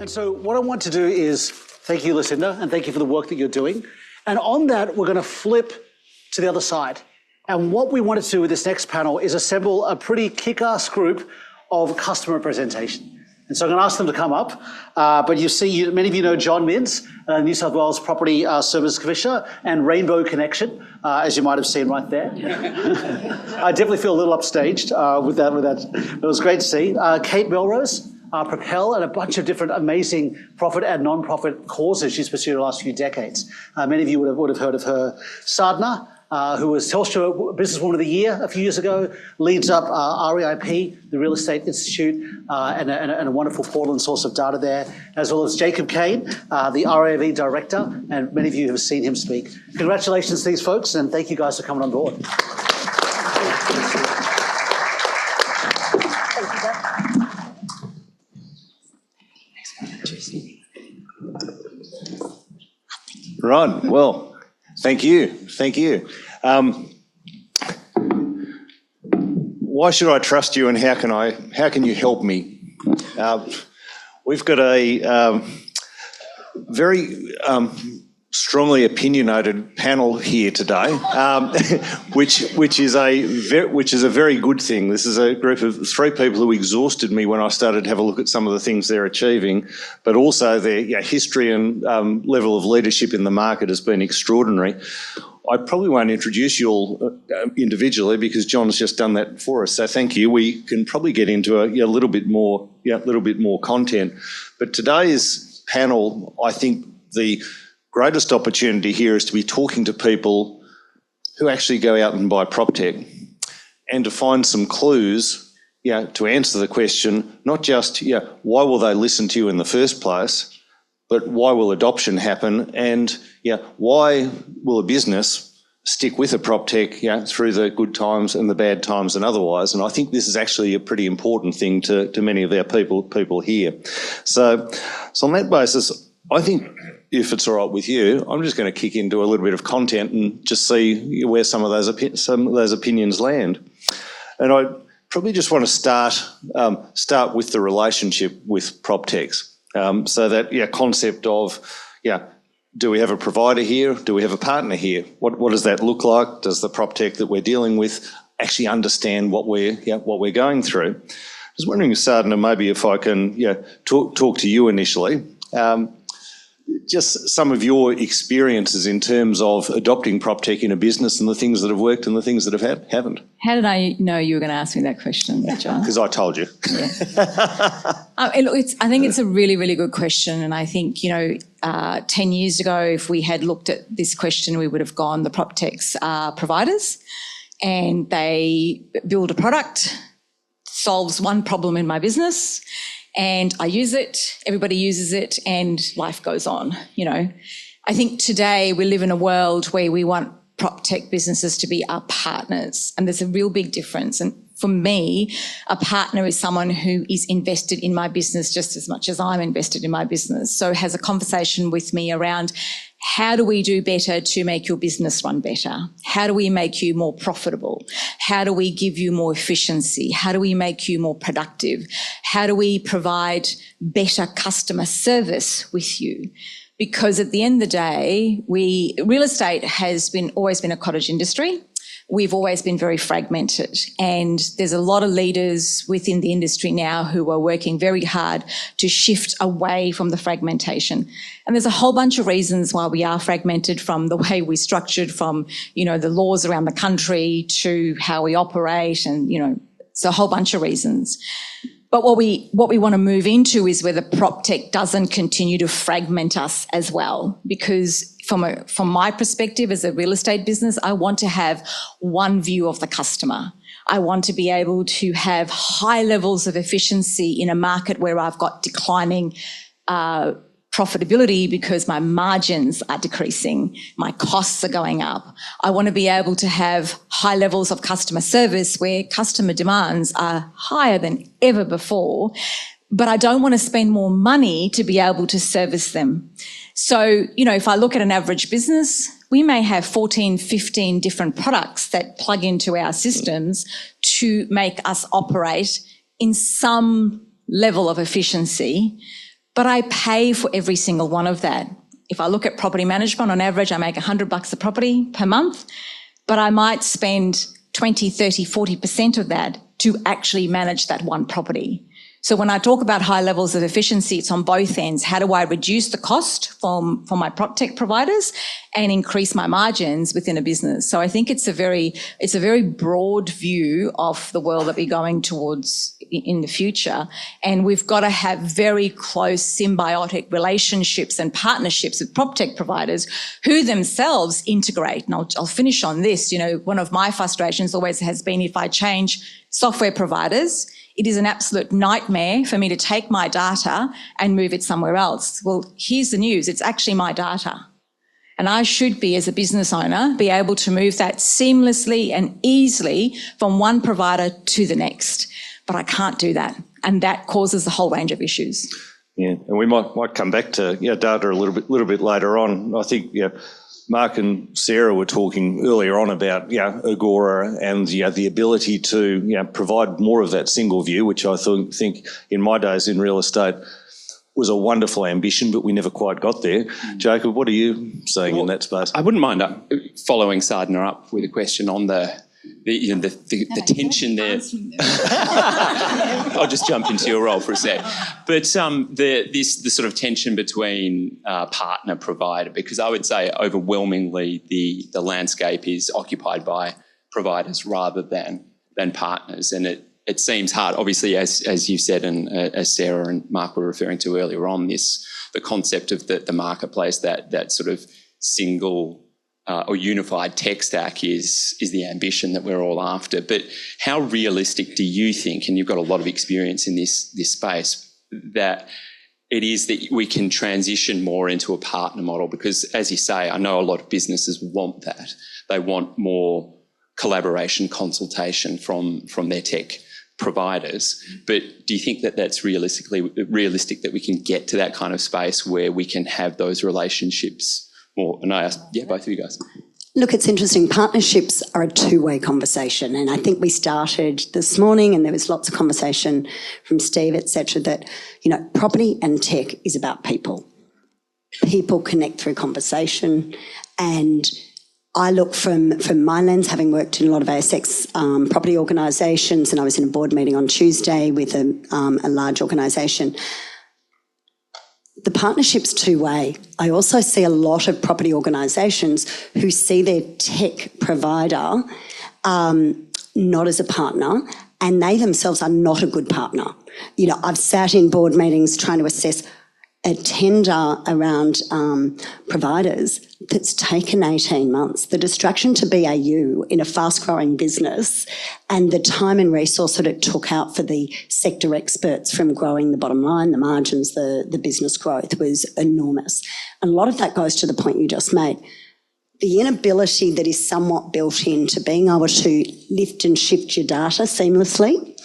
And so what I want to do is thank you, Lucinda, and thank you for the work that you're doing. And on that, we're going to flip to the other side. And what we wanted to do with this next panel is assemble a pretty kick-ass group of customer representation. And so I'm going to ask them to come up. But you see, many of you know John Minns, New South Wales Property Services Commissioner, and Rainbow Connection, as you might have seen right there. I definitely feel a little upstaged with that. It was great to see. Kate Melrose, Propelle, and a bunch of different amazing profit and non-profit causes she's pursued the last few decades. Many of you would have heard of her. Sadhana, who was Telstra Businesswoman of the Year a few years ago, leads up REIP, the Real Estate Institute, and a wonderful portal and source of data there, as well as Jacob Caine, the REIV Director, and many of you have seen him speak. Congratulations to these folks, and thank you guys for coming on board. Right, well, thank you. Why should I trust you, and how can you help me? We've got a very strongly opinionated panel here today, which is a very good thing. This is a group of three people who exhausted me when I started to have a look at some of the things they're achieving, but also their history and level of leadership in the market has been extraordinary. I probably won't introduce you all individually because John's just done that for us. So thank you. We can probably get into a little bit more content. But today's panel, I think the greatest opportunity here is to be talking to people who actually go out and buy Proptech and to find some clues, to answer the question, not just, why will they listen to you in the first place, but why will adoption happen, and why will a business stick with a Proptech through the good times and the bad times and otherwise. And I think this is actually a pretty important thing to many of our people here. So on that basis, I think if it's all right with you, I'm just going to kick into a little bit of content and just see where some of those opinions land. And I probably just want to start with the relationship with Proptechs. So that concept of do we have a provider here? Do we have a partner here? What does that look like? Does the Proptech that we're dealing with actually understand what we're going through? I was wondering, Sadhana, maybe if I can talk to you initially. Just some of your experiences in terms of adopting Proptech in a business and the things that have worked and the things that haven't. How did I know you were going to ask me that question, John? Because I told you. Yeah. I think it's a really, really good question. And I think, 10 years ago, if we had looked at this question, we would have gone, the Proptechs are providers and they build a product, solves one problem in my business, and I use it, everybody uses it, and life goes on, I think today we live in a world where we want Proptech businesses to be our partners, and there's a real big difference. And for me, a partner is someone who is invested in my business just as much as I'm invested in my business. So has a conversation with me around how do we do better to make your business run better? How do we make you more profitable? How do we give you more efficiency? How do we make you more productive? How do we provide better customer service with you? Because at the end of the day, real estate has always been a cottage industry. We've always been very fragmented, and there's a lot of leaders within the industry now who are working very hard to shift away from the fragmentation. And there's a whole bunch of reasons why we are fragmented, from the way we're structured, from, the laws around the country to how we operate, and, it's a whole bunch of reasons. But what we want to move into is where the Proptech doesn't continue to fragment us as well. Because from my perspective as a real estate business, I want to have one view of the customer. I want to be able to have high levels of efficiency in a market where I've got declining profitability because my margins are decreasing, my costs are going up. I want to be able to have high levels of customer service where customer demands are higher than ever before, but I don't want to spend more money to be able to service them. So, if I look at an average business, we may have 14, 15 different products that plug into our systems to make us operate in some level of efficiency. but I pay for every single one of that. If I look at property management, on average, I make $100 a property per month, but I might spend 20, 30, 40% of that to actually manage that one property. So when I talk about high levels of efficiency, it's on both ends. How do I reduce the cost for my Proptech providers and increase my margins within a business? So I think it's a very broad view of the world that we're going towards in the future. And we've got to have very close symbiotic relationships and partnerships with Proptech providers who themselves integrate. And I'll finish on this. You know, one of my frustrations always has been if I change software providers, it is an absolute nightmare for me to take my data and move it somewhere else. Well, here's the news. It's actually my data. And I should be, as a business owner, be able to move that seamlessly and easily from one provider to the next. But I can't do that. And that causes a whole range of issues. Yeah, and we might come back to data a little bit later on. I think Mark and Sarah were talking earlier on about Agora and the ability to provide more of that single view, which I think in my days in real estate was a wonderful ambition, but we never quite got there. Jacob, what are you saying in that space? I wouldn't mind following Sadhana up with a question on the tension there. I'll just jump into your role for a sec. But the sort of tension between partner provider, because I would say overwhelmingly the landscape is occupied by providers rather than partners, and it seems hard. Obviously, as you said, and as Sarah and Mark were referring to earlier on, the concept of the marketplace, that sort of single or unified tech stack is the ambition that we're all after. But how realistic do you think, and you've got a lot of experience in this space, that it is that we can transition more into a partner model? Because, as you say, I know a lot of businesses want that. They want more collaboration, consultation from their tech providers. But do you think that that's realistic that we can get to that kind of space where we can have those relationships more? And I ask, both of you guys. Look, it's interesting. Partnerships are a two-way conversation, and I think we started this morning, and there was lots of conversation from Steve, etc., that property and tech is about people. People connect through conversation, and I look from my lens, having worked in a lot of ASX property organisations, and I was in a board meeting on Tuesday with a large organisation. The partnership's two-way. I also see a lot of property organisations who see their tech provider not as a partner, and they themselves are not a good partner. I've sat in board meetings trying to assess a tender around providers that's taken 18 months. The distraction to BAU in a fast-growing business and the time and resource that it took out for the sector experts from growing the bottom line, the margins, the business growth was enormous. And a lot of that goes to the point you just made. The inability that is somewhat built into being able to lift and shift your data seamlessly.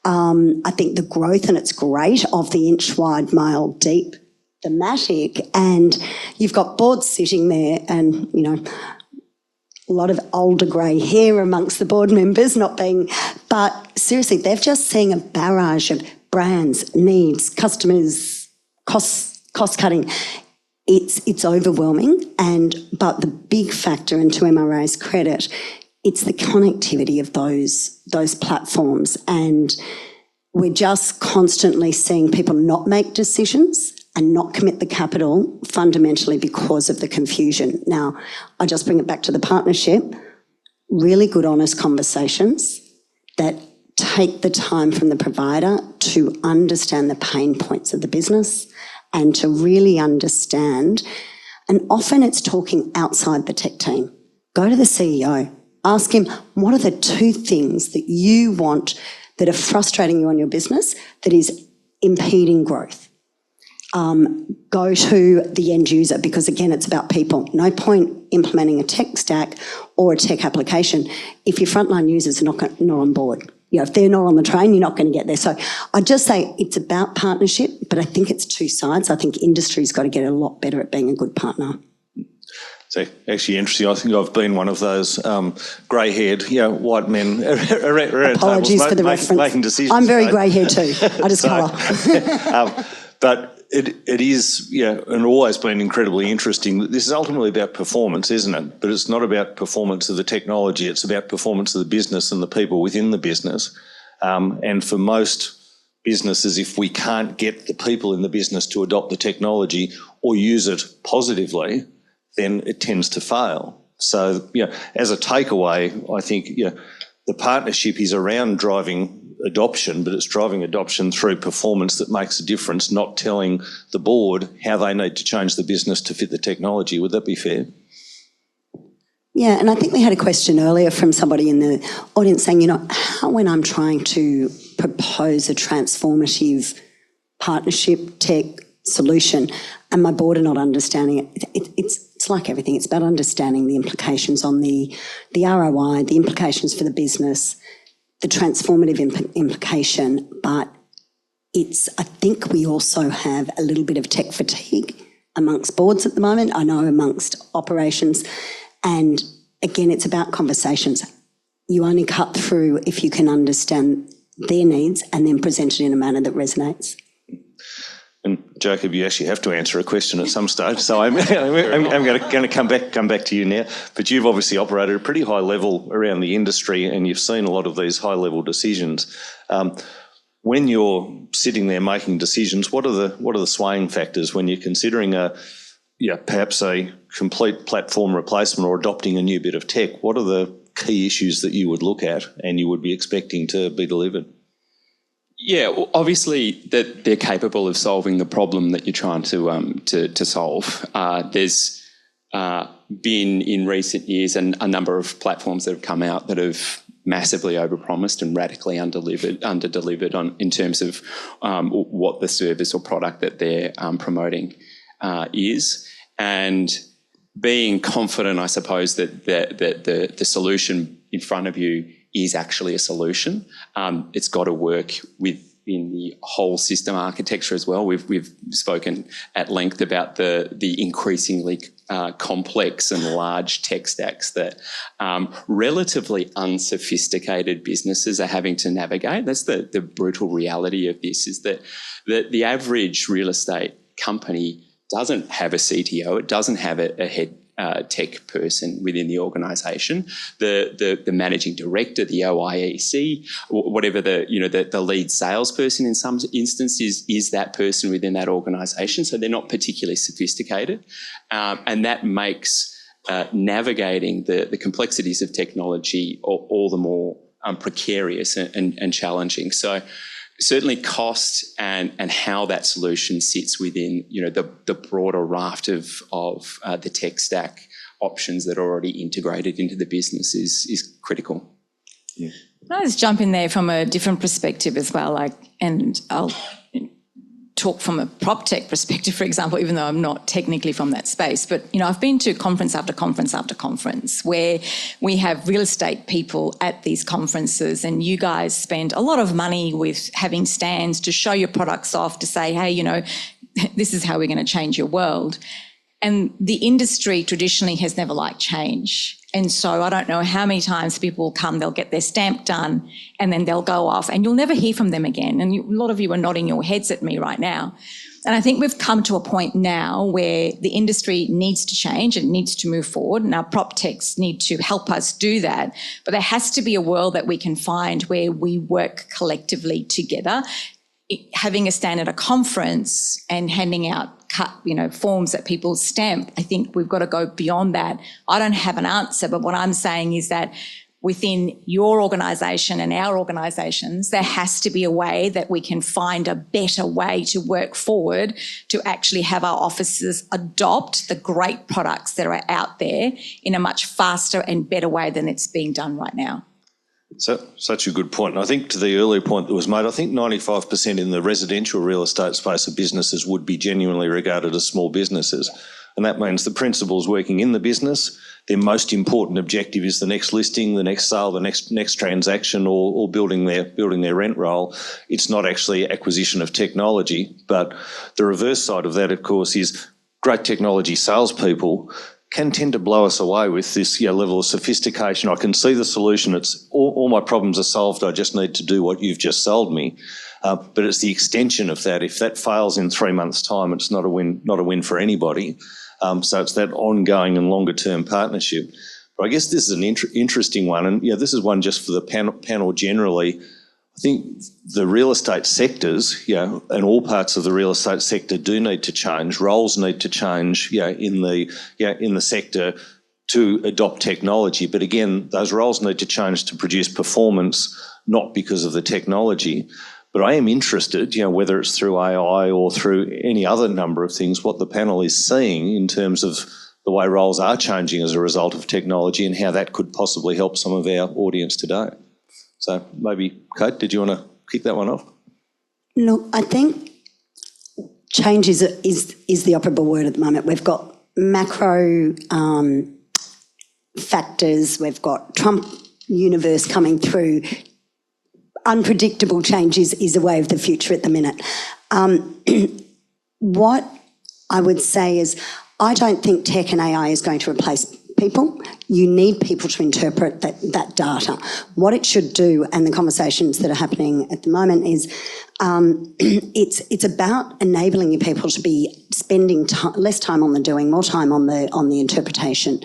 I think the growth, and it's great, of the inch wide, mile deep thematic, and you've got boards sitting there and, a lot of older grey hair amongst the board members, but seriously, they've just seen a barrage of brands, needs, customers, cost cutting. It's overwhelming, but the big factor, and to MRA's credit, it's the connectivity of those platforms, and we're just constantly seeing people not make decisions and not commit the capital fundamentally because of the confusion. Now, I just bring it back to the partnership. Really good, honest conversations that take the time from the provider to understand the pain points of the business and to really understand. And often it's talking outside the tech team. Go to the CEO. Ask him, what are the two things that you want that are frustrating you on your business that is impeding growth? Go to the end user, because again, it's about people. No point implementing a tech stack or a tech application if your frontline users are not on board. If they're not on the train, you're not going to get there. So I just say it's about partnership, but I think it's two sides. I think industry's got to get a lot better at being a good partner. So actually interesting. I think I've been one of those grey-haired, white men around Apologies tables for the making reference. decisions. I'm very grey-haired too. I just colour. But It is, yeah, and always been incredibly interesting. This is ultimately about performance, isn't it? But it's not about performance of the technology. It's about performance of the business and the people within the business. And for most businesses, if we can't get the people in the business to adopt the technology or use it positively, then it tends to fail. So, as a takeaway, I think, the partnership is around driving adoption, but it's driving adoption through performance that makes a difference, not telling the board how they need to change the business to fit the technology. Would that be fair? Yeah, and I think we had a question earlier from somebody in the audience saying, how when I'm trying to propose a transformative partnership tech solution and my board are not understanding it, it's like everything. It's about understanding the implications on the ROI, the implications for the business, the transformative implication, but I think we also have a little bit of tech fatigue amongst boards at the moment, I know amongst operations, and again, it's about conversations. You only cut through if you can understand their needs and then present it in a manner that resonates. And Jacob, you actually have to answer a question at some stage, so I'm going to come back to you now. But you've obviously operated at a pretty high level around the industry, and you've seen a lot of these high level decisions. When you're sitting there making decisions, what are the swaying factors when you're considering perhaps a complete platform replacement or adopting a new bit of tech? What are the key issues that you would look at and you would be expecting to be delivered? Yeah, well, obviously that they're capable of solving the problem that you're trying to solve. There's been in recent years a number of platforms that have come out that have massively overpromised and radically underdelivered in terms of what the service or product that they're promoting is, and being confident, I suppose, that the solution in front of you is actually a solution. It's got to work within the whole system architecture as well. We've spoken at length about the increasingly complex and large tech stacks that relatively unsophisticated businesses are having to navigate. That's the brutal reality of this, is that the average real estate company doesn't have a CTO, it doesn't have a head tech person within the organisation. The managing director, the OIEC, whatever the lead salesperson in some instances is that person within that organisation. So they're not particularly sophisticated, and that makes navigating the complexities of technology all the more precarious and challenging. So certainly cost and how that solution sits within the broader raft of the tech stack options that are already integrated into the business is critical. Yeah. Can I just jump in there from a different perspective as well? And I'll talk from a Proptech perspective, for example, even though I'm not technically from that space. But, I've been to conference after conference after conference where we have real estate people at these conferences, and you guys spend a lot of money with having stands to show your products off, to say, hey, this is how we're going to change your world. And the industry traditionally has never liked change. And so I don't know how many times people will come, they'll get their stamp done, and then they'll go off and you'll never hear from them again. And a lot of you are nodding your heads at me right now. And I think we've come to a point now where the industry needs to change, it needs to move forward, and our prop techs need to help us do that. But there has to be a world that we can find where we work collectively together. Having a stand at a conference and handing out forms that people stamp, I think we've got to go beyond that. I don't have an answer, but what I'm saying is that within your organisation and our organisations, there has to be a way that we can find a better way to work forward to actually have our offices adopt the great products that are out there in a much faster and better way than it's being done right now. So, such a good point. And I think to the earlier point that was made, I think 95% in the residential real estate space of businesses would be genuinely regarded as small businesses. And that means the principals working in the business, their most important objective is the next listing, the next sale, the next transaction, or building their rent roll. It's not actually acquisition of technology. But the reverse side of that, of course, is great technology salespeople can tend to blow us away with this level of sophistication. I can see the solution. It's all my problems are solved. I just need to do what you've just sold me. But it's the extension of that. If that fails in 3 months' time, it's not a win for anybody. So it's that ongoing and longer term partnership. But I guess this is an interesting one, and this is one just for the panel generally. I think the real estate sectors, and all parts of the real estate sector do need to change. Roles need to change, in the sector to adopt technology. But again, those roles need to change to produce performance, not because of the technology. But I am interested, whether it's through AI or through any other number of things, what the panel is seeing in terms of the way roles are changing as a result of technology and how that could possibly help some of our audience today. So maybe, Kate, did you want to kick that one off? Look, I think change is the operable word at the moment. We've got macro factors, we've got Trump universe coming through. Unpredictable change is a way of the future at the minute. What I would say is I don't think tech and AI is going to replace people. You need people to interpret that data. What it should do, and the conversations that are happening at the moment, is it's about enabling your people to be spending less time on the doing, more time on the interpretation.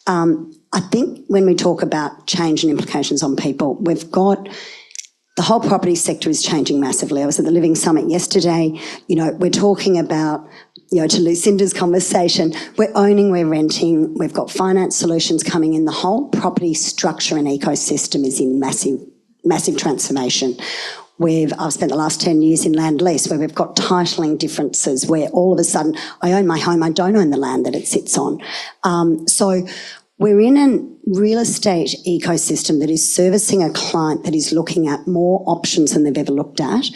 I think when we talk about change and implications on people, we've got the whole property sector is changing massively. I was at the Living Summit yesterday. We're talking about, to Lucinda's conversation, we're owning, we're renting, we've got finance solutions coming in. The whole property structure and ecosystem is in massive transformation. I've spent the last 10 years in land lease, where we've got titling differences, where all of a sudden I own my home, I don't own the land that it sits on. So we're in a real estate ecosystem that is servicing a client that is looking at more options than they've ever looked at.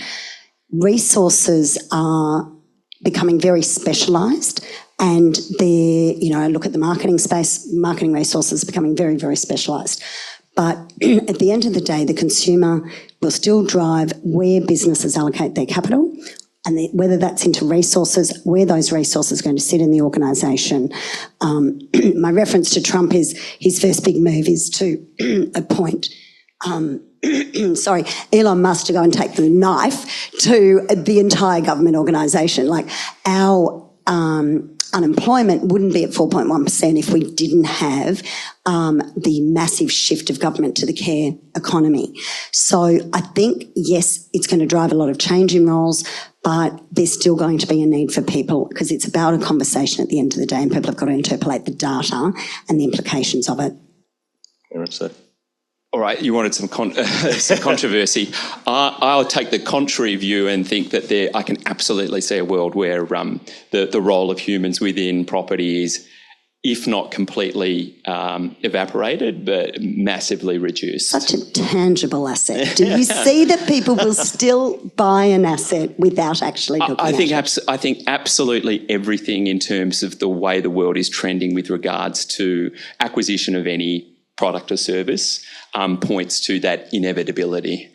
Resources are becoming very specialised, and look at the marketing space, marketing resources are becoming very, very specialised. But at the end of the day, the consumer will still drive where businesses allocate their capital, and whether that's into resources, where those resources are going to sit in the organisation. My reference to Trump is his first big move is to appoint Elon Musk to go and take the knife to the entire government organisation. Like, our unemployment wouldn't be at 4.1% if we didn't have the massive shift of government to the care economy. So I think, yes, it's going to drive a lot of change in roles, but there's still going to be a need for people, because it's about a conversation at the end of the day, and people have got to interpolate the data and the implications of it. All right, you wanted some controversy. I'll take the contrary view and think that I can absolutely see a world where the role of humans within property is, if not completely evaporated, but massively reduced. Such a tangible asset. Do you see that people will still buy an asset without actually looking at it? I think absolutely everything in terms of the way the world is trending with regards to acquisition of any product or service points to that inevitability.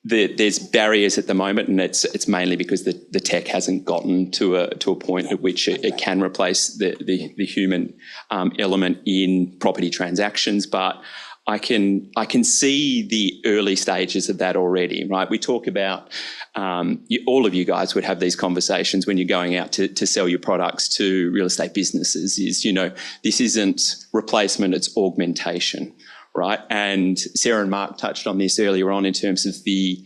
There's barriers at the moment, and it's mainly because the tech hasn't gotten to a point at which it can replace the human element in property transactions. But I can see the early stages of that already, right? We talk about, all of you guys would have these conversations when you're going out to sell your products to real estate businesses, this isn't replacement, it's augmentation, right? And Sarah and Mark touched on this earlier on in terms of the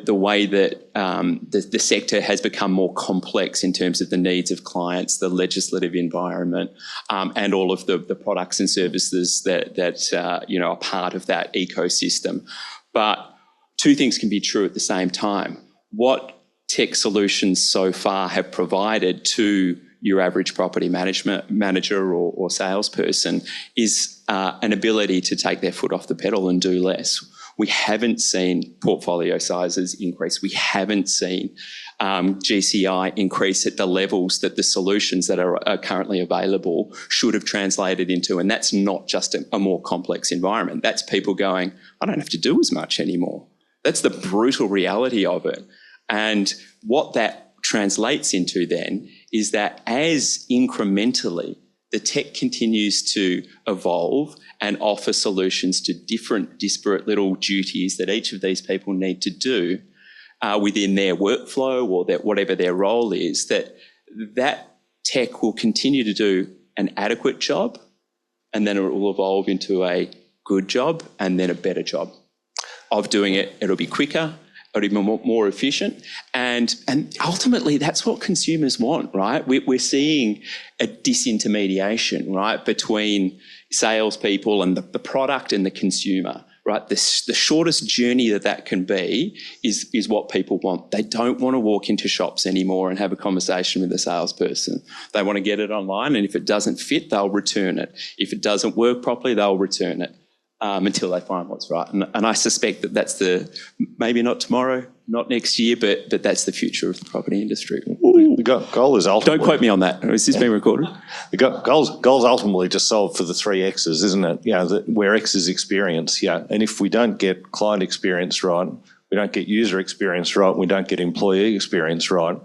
way that the sector has become more complex in terms of the needs of clients, the legislative environment, and all of the products and services that are part of that ecosystem. But two things can be true at the same time. What tech solutions so far have provided to your average property manager or salesperson is an ability to take their foot off the pedal and do less. We haven't seen portfolio sizes increase. We haven't seen GCI increase at the levels that the solutions that are currently available should have translated into. And that's not just a more complex environment. That's people going, I don't have to do as much anymore. That's the brutal reality of it. And what that translates into then is that as incrementally the tech continues to evolve and offer solutions to different disparate little duties that each of these people need to do within their workflow or whatever their role is, that tech will continue to do an adequate job, and then it will evolve into a good job and then a better job of doing it. It'll be quicker, it'll be more efficient, and ultimately that's what consumers want, right? We're seeing a disintermediation, right, between salespeople and the product and the consumer, right? The shortest journey that can be is what people want. They don't want to walk into shops anymore and have a conversation with a salesperson. They want to get it online, and if it doesn't fit, they'll return it. If it doesn't work properly, they'll return it until they find what's right. And I suspect that's maybe not tomorrow, not next year, but that's the future of the property industry. The goal is ultimately... Don't quote me on that. Is this being recorded? The goal's ultimately to solve for the 3 X's, isn't it? Where X is experience, and if we don't get client experience right, we don't get user experience right, we don't get employee experience right,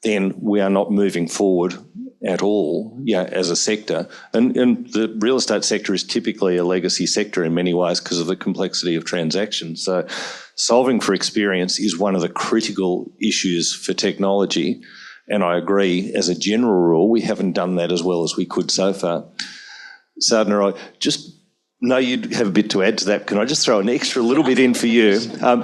then we are not moving forward at all, as a sector. And the real estate sector is typically a legacy sector in many ways because of the complexity of transactions. So solving for experience is one of the critical issues for technology. And I agree, as a general rule, we haven't done that as well as we could so far. Sadhana, I just know you'd have a bit to add to that. Can I just throw an extra little bit in for you?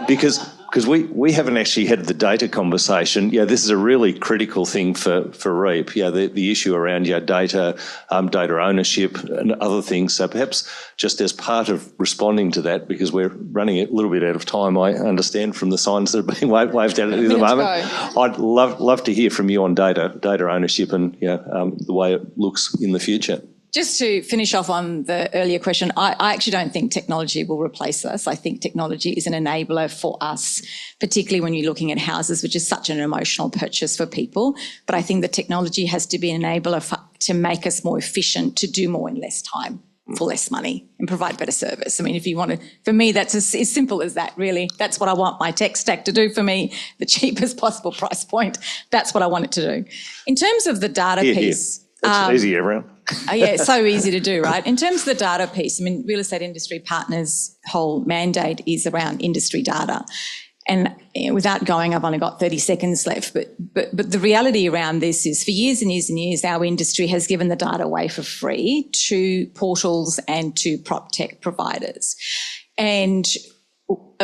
Because we haven't actually had the data conversation. This is a really critical thing for REIP. The issue around data, data ownership and other things. So perhaps just as part of responding to that, because we're running a little bit out of time, I understand from the signs that are being waved at the moment. I'd love to hear from you on data ownership and the way it looks in the future. Just to finish off on the earlier question, I actually don't think technology will replace us. I think technology is an enabler for us, particularly when you're looking at houses, which is such an emotional purchase for people. But I think the technology has to be an enabler to make us more efficient, to do more in less time, for less money, and provide better service. I mean, if you want to, for me, that's as simple as that, really. That's what I want my tech stack to do for me, the cheapest possible price point. That's what I want it to do. In terms of the data piece... It's easy, everyone. So easy to do, right? In terms of the data piece, I mean, Real Estate Industry Partners' whole mandate is around industry data. And without going, I've only got 30 seconds left, but the reality around this is for years and years and years, our industry has given the data away for free to portals and to Proptech providers. And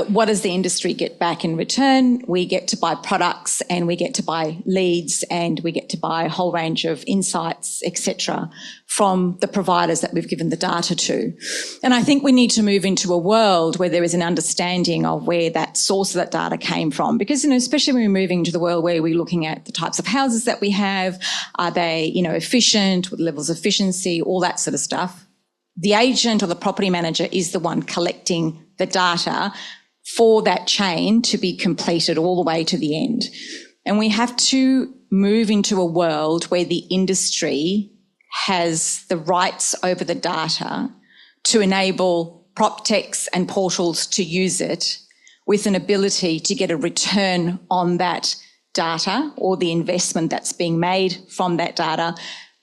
what does the industry get back in return? We get to buy products and we get to buy leads and we get to buy a whole range of insights, etc., from the providers that we've given the data to. And I think we need to move into a world where there is an understanding of where that source of that data came from. Because, especially when we're moving into the world where we're looking at the types of houses that we have, are they, efficient, with levels of efficiency, all that sort of stuff. The agent or the property manager is the one collecting the data for that chain to be completed all the way to the end. And we have to move into a world where the industry has the rights over the data to enable Proptechs and portals to use it with an ability to get a return on that data or the investment that's being made from that data,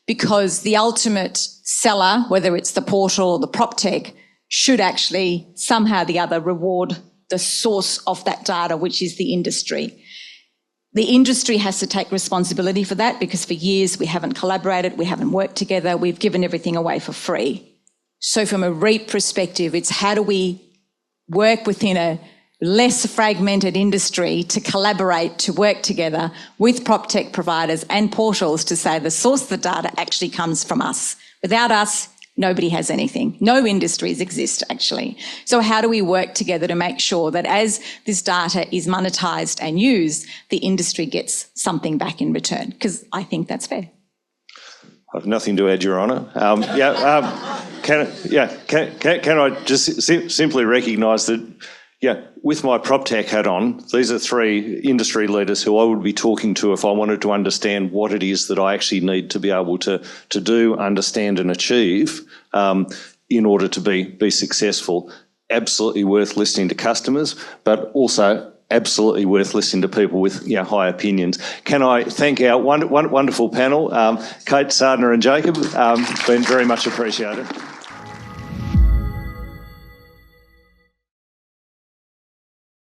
because the ultimate seller, whether it's the portal or the Proptech, should actually somehow or the other reward the source of that data, which is the industry. The industry has to take responsibility for that, because for years we haven't collaborated, we haven't worked together, we've given everything away for free. So from a REIP perspective, it's how do we work within a less fragmented industry to collaborate, to work together with Proptech providers and portals to say the source of the data actually comes from us. Without us, nobody has anything. No industries exist, actually. So how do we work together to make sure that as this data is monetised and used, the industry gets something back in return? Because I think that's fair. I have nothing to add, Your Honour. Can I just simply recognise that, with my Proptech hat on, these are 3 industry leaders who I would be talking to if I wanted to understand what it is that I actually need to be able to do, understand and achieve in order to be successful. Absolutely worth listening to customers, but also absolutely worth listening to people with high opinions. Can I thank our wonderful panel, Kate, Sadhana and Jacob. Been very much appreciated.